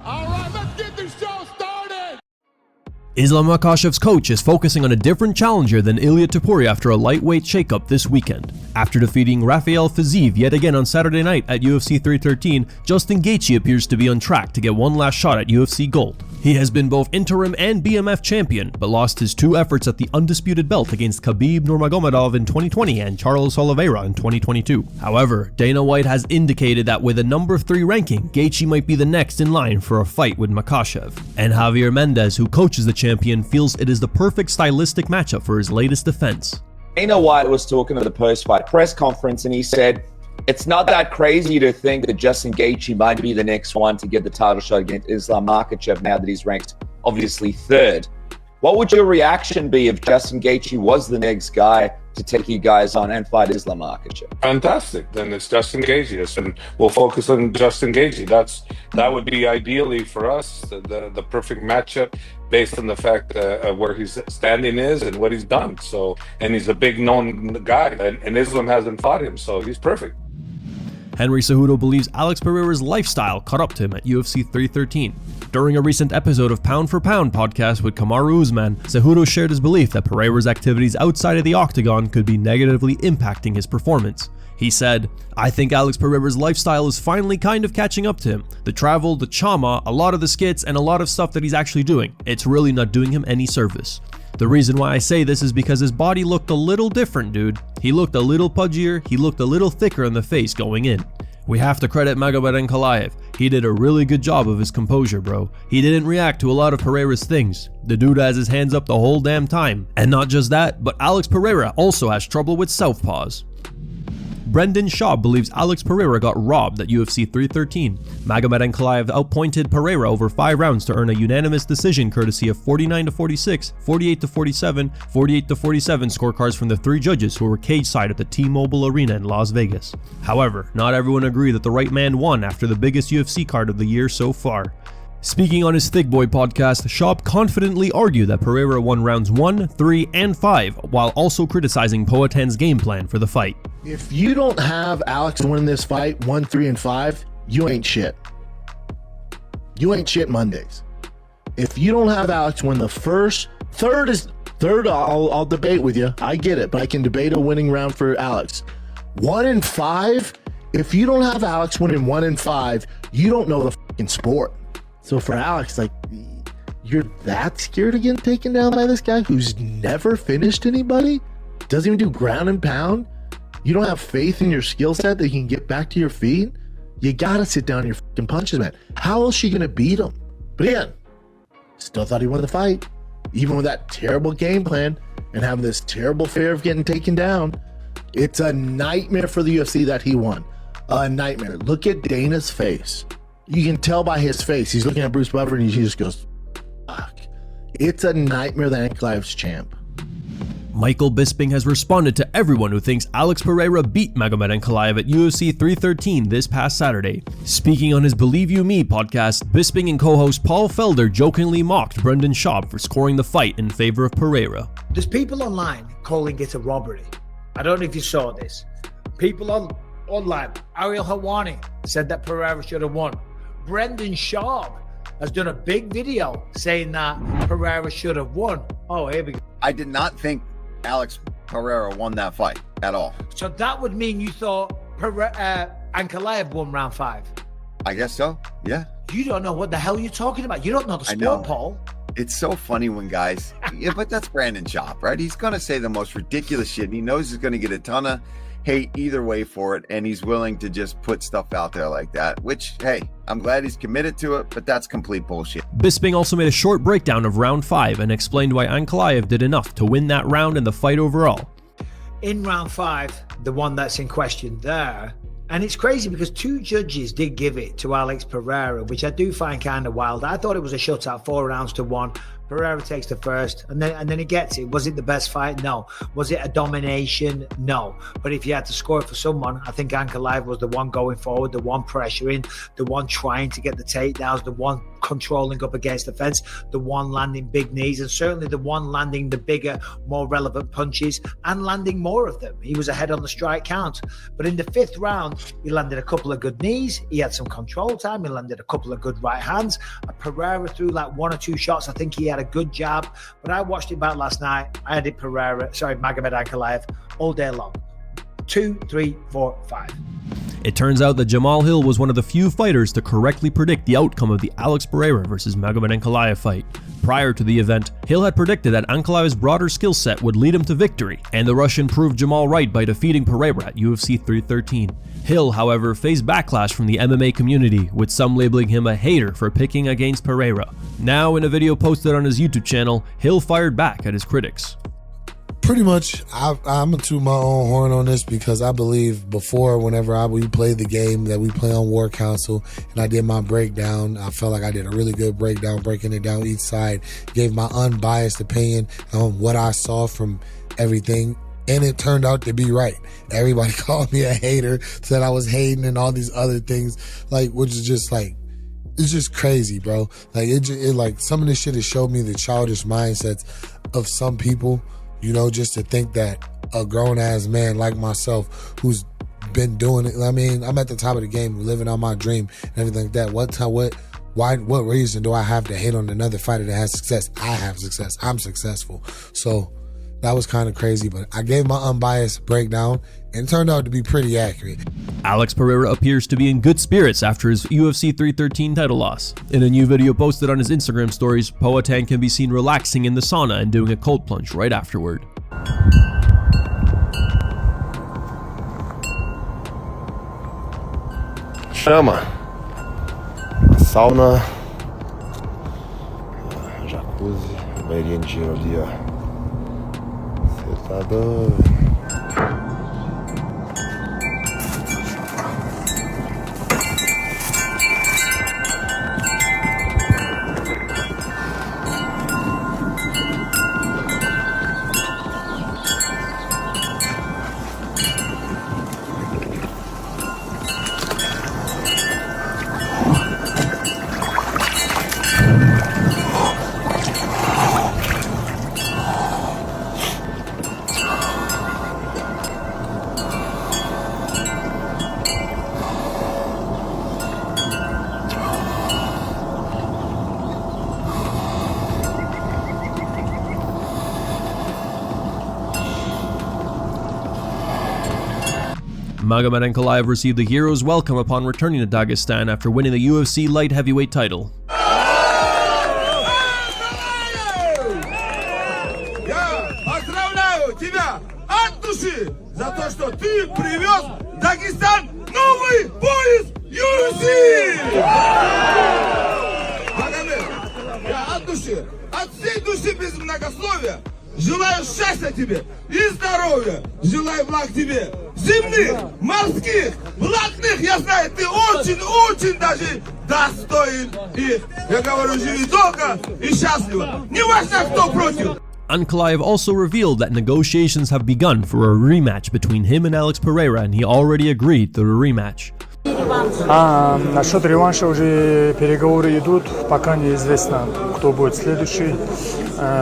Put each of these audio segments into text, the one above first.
All right, let's get this show started! Islam Makhachev's coach is focusing on a different challenger than Ilia Topuria after a lightweight shakeup this weekend. After defeating Rafael Fiziev yet again on Saturday night at UFC 313, Justin Gaethje appears to be on track to get one last shot at UFC Gold. He has been both interim and BMF champion, but lost his two efforts at the undisputed belt against Khabib Nurmagomedov in 2020 and Charles Oliveira in 2022. However, Dana White has indicated that with a number 3 ranking, Gaethje might be the next in line for a fight with Makhachev. And JAVIER MENDEZ, who coaches the champion, feels it is the perfect stylistic matchup for his latest defense. Dana White was talking at the post-fight press conference, and he said, it's not that crazy to think that Justin Gaethje might be the next one to get the title shot against Islam Makhachev now that he's ranked obviously 3rd. What would your reaction be if Justin Gaethje was the next guy to take you guys on and fight Islam Makhachev? Fantastic. Then it's Justin Gaethje, and we'll focus on Justin Gaethje. That would be ideally for us the perfect matchup based on the fact where his standing is and what he's done. So, and he's a big known guy, and Islam hasn't fought him, so he's perfect. Henry Cejudo believes Alex Pereira's lifestyle caught up to him at UFC 313. During a recent episode of Pound for Pound podcast with Kamaru Usman, Cejudo shared his belief that Pereira's activities outside of the octagon could be negatively impacting his performance. He said, I think Alex Pereira's lifestyle is finally kind of catching up to him. The travel, the trauma, a lot of the skits, and a lot of stuff that he's actually doing. It's really not doing him any service. The reason why I say this is because his body looked a little different, dude. He looked a little pudgier, he looked a little thicker in the face going in. We have to credit Magomed Ankalaev. He did a really good job of his composure, bro. He didn't react to a lot of Pereira's things. The dude has his hands up the whole damn time. And not just that, but Alex Pereira also has trouble with southpaws. Brendan Schaub believes Alex Pereira got robbed at UFC 313. Magomed Ankalaev outpointed Pereira over 5 rounds to earn a unanimous decision courtesy of 49-46, 48-47, 48-47 scorecards from the 3 judges who were cage side at the T-Mobile Arena in Las Vegas. However, not everyone agreed that the right man won after the biggest UFC card of the year so far. Speaking on his Thick Boy podcast, Schaub confidently argued that Pereira won rounds 1, 3, and 5, while also criticizing Poatan's game plan for the fight. If you don't have Alex win this fight 1, 3, and 5, you ain't shit. You ain't shit Mondays. If you don't have Alex win the first, third, I'll debate with you. I get it, but I can debate a winning round for Alex. 1 and 5, if you don't have Alex winning 1 and 5, you don't know the fucking sport. So for Alex, like, you're that scared of getting taken down by this guy who's never finished anybody? Doesn't even do ground and pound? You don't have faith in your skill set that you can get back to your feet? You gotta sit down your fucking punches, man. How else are you gonna beat him? But again, still thought he won the fight. Even with that terrible game plan and having this terrible fear of getting taken down, it's a nightmare for the UFC that he won. A nightmare. Look at Dana's face. You can tell by his face. He's looking at Bruce Buffer and he just goes, fuck. It's a nightmare that Ankalaev's champ. Michael Bisping has responded to everyone who thinks Alex Pereira beat Magomed Ankalaev at UFC 313 this past Saturday. Speaking on his Believe You Me podcast, Bisping and co-host Paul Felder jokingly mocked Brendan Schaub for scoring the fight in favor of Pereira. There's people online calling it a robbery. I don't know if you saw this. People online, Ariel Helwani said that Pereira should have won. Brendan Schaub has done a big video saying that Pereira should have won. Oh, here we go. I did not think Alex Pereira won that fight at all. So that would mean you thought Ankalaev won round 5? I guess so, yeah. You don't know what the hell you're talking about. You don't know the sport, Paul. It's so funny when guys, yeah, but that's Brendan Schaub, right? He's going to say the most ridiculous shit. And he knows he's going to get a ton of hate either way for it, and he's willing to just put stuff out there like that, which, hey, I'm glad he's committed to it, but that's complete bullshit. Bisping also made a short breakdown of round 5 and explained why Ankalaev did enough to win that round and the fight overall. In round 5, the one that's in question there, and it's crazy because 2 judges did give it to Alex Pereira, which I do find kind of wild. I thought it was a shutout 4 rounds to 1. Pereira takes the first, and then he gets it. Was it the best fight? No. Was it a domination? No. But if you had to score it for someone, I think Ankalaev was the one going forward, the one pressuring, the one trying to get the takedowns, the one controlling up against the fence, the one landing big knees, and certainly the one landing the bigger, more relevant punches and landing more of them. He was ahead on the strike count. But in the 5th round, he landed a couple of good knees. He had some control time. He landed a couple of good right hands. Pereira threw like 1 or 2 shots. I think he had a good jab. But I watched it back last night. I had it Magomed Ankalaev all day long. 2, 3, 4, 5. It turns out that Jamahal Hill was one of the few fighters to correctly predict the outcome of the Alex Pereira versus Magomed Ankalaev fight. Prior to the event, Hill had predicted that Ankalaev's broader skill set would lead him to victory, and the Russian proved Jamahal right by defeating Pereira at UFC 313. Hill, however, faced backlash from the MMA community, with some labeling him a hater for picking against Pereira. Now, in a video posted on his YouTube channel, Hill fired back at his critics. Pretty much, I'm gonna toot my own horn on this because I believe before, whenever we played the game that we play on War Council and I did my breakdown, I felt like I did a really good breakdown, breaking it down each side, gave my unbiased opinion on what I saw from everything, and it turned out to be right. Everybody called me a hater, said I was hating and all these other things, like, which is just like, it's just crazy, bro. Like, it like, some of this shit has showed me the childish mindsets of some people. You know, just to think that a grown-ass man like myself who's been doing it, I mean, I'm at the top of the game, living out my dream and everything like that. What reason do I have to hate on another fighter that has success? I have success. I'm successful. So that was kind of crazy, but I gave my unbiased breakdown and it turned out to be pretty accurate. Alex Pereira appears to be in good spirits after his UFC 313 title loss. In a new video posted on his Instagram stories, Poatan can be seen relaxing in the sauna and doing a cold plunge right afterward. Chama, sauna, jacuzzi, banheirinho de gelo ali, ó. Você tá doido. Magomed Ankalaev received the hero's welcome upon returning to Dagestan after winning the UFC light heavyweight title. Желаю счастья тебе и здоровья. Желаю благ тебе. Земных, морских, блатных. Я знаю, ты очень даже достоин их. Я говорю, живи долго и счастливо. Не важно, кто против. Ankalaev also revealed that negotiations have begun for a rematch between him and Alex Pereira, and he already agreed to the rematch. Насчет реванша уже переговоры идут, пока неизвестно, кто будет следующий,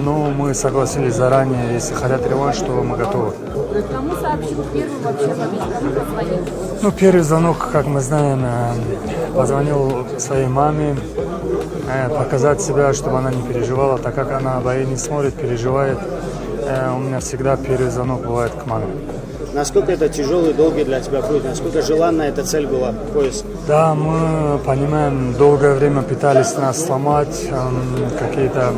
но мы согласились заранее, если хотят реванш, то мы готовы. Кому сообщил первый вообще победитель? Кому позвонил? Ну, первый звонок, как мы знаем, позвонил своей маме, показать себя, чтобы она не переживала, так как она бои не смотрит, переживает. У меня всегда первый звонок бывает к маме. Насколько это тяжелый, долгий для тебя путь? Насколько желанна эта цель была, пояс? Да, мы понимаем, долгое время пытались нас сломать, какие-то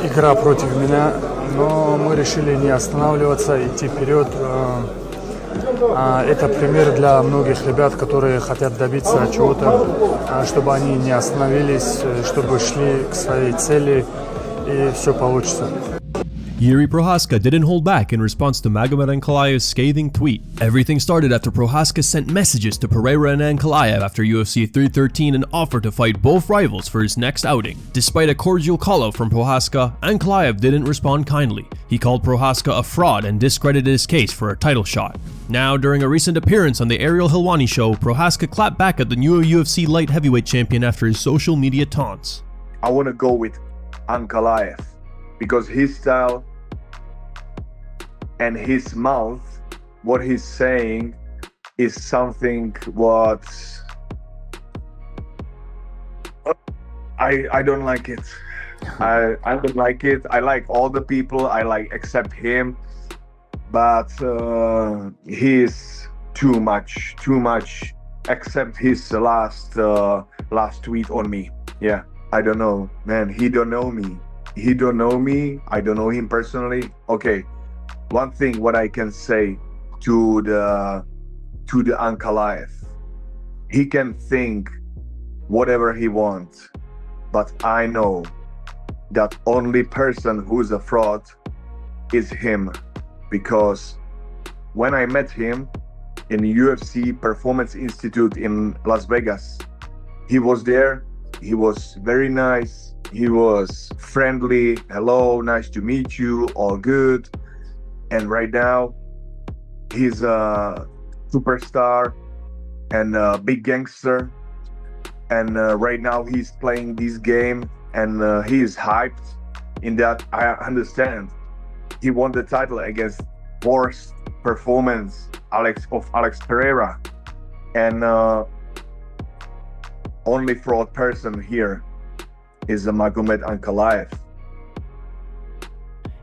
игра против меня, но мы решили не останавливаться, идти вперед. Это пример для многих ребят, которые хотят добиться чего-то, чтобы они не остановились, чтобы шли к своей цели, и все получится. Jiri Prochazka didn't hold back in response to Magomed Ankalaev's scathing tweet. Everything started after Prochazka sent messages to Pereira and Ankalaev after UFC 313 and offered to fight both rivals for his next outing. Despite a cordial call-out from Prochazka, Ankalaev didn't respond kindly. He called Prochazka a fraud and discredited his case for a title shot. Now, during a recent appearance on the Ariel Helwani show, Prochazka clapped back at the new UFC light heavyweight champion after his social media taunts. I want to go with Ankalaev because his style and his mouth, what he's saying is something what I don't like it. I don't like it. I like all the people, I like except him, but he's too much except his last tweet on me. Yeah, I don't know, man. He don't know me. I don't know him personally. Okay, one thing what I can say to the Ankalaev, he can think whatever he wants, but I know that only person who's a fraud is him, because when I met him in UFC Performance Institute in Las Vegas, he was there. He was very nice. He was friendly. Hello, nice to meet you. All good. And right now, he's a superstar and a big gangster. And right now, he's playing this game and he is hyped. In that, I understand. He won the title against worst performance Alex Pereira. And only fraud person here is Magomed Ankalaev.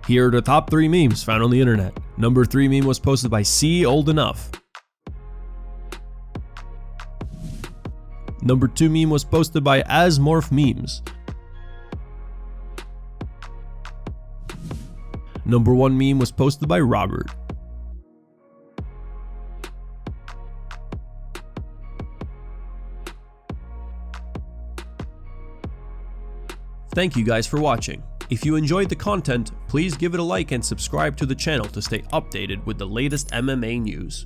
Here are the top 3 memes found on the internet. Number 3 meme was posted by C Old Enough. Number 2 meme was posted by Asmorph Memes. Number 1 meme was posted by Robert. Thank you guys for watching. If you enjoyed the content, please give it a like and subscribe to the channel to stay updated with the latest MMA news.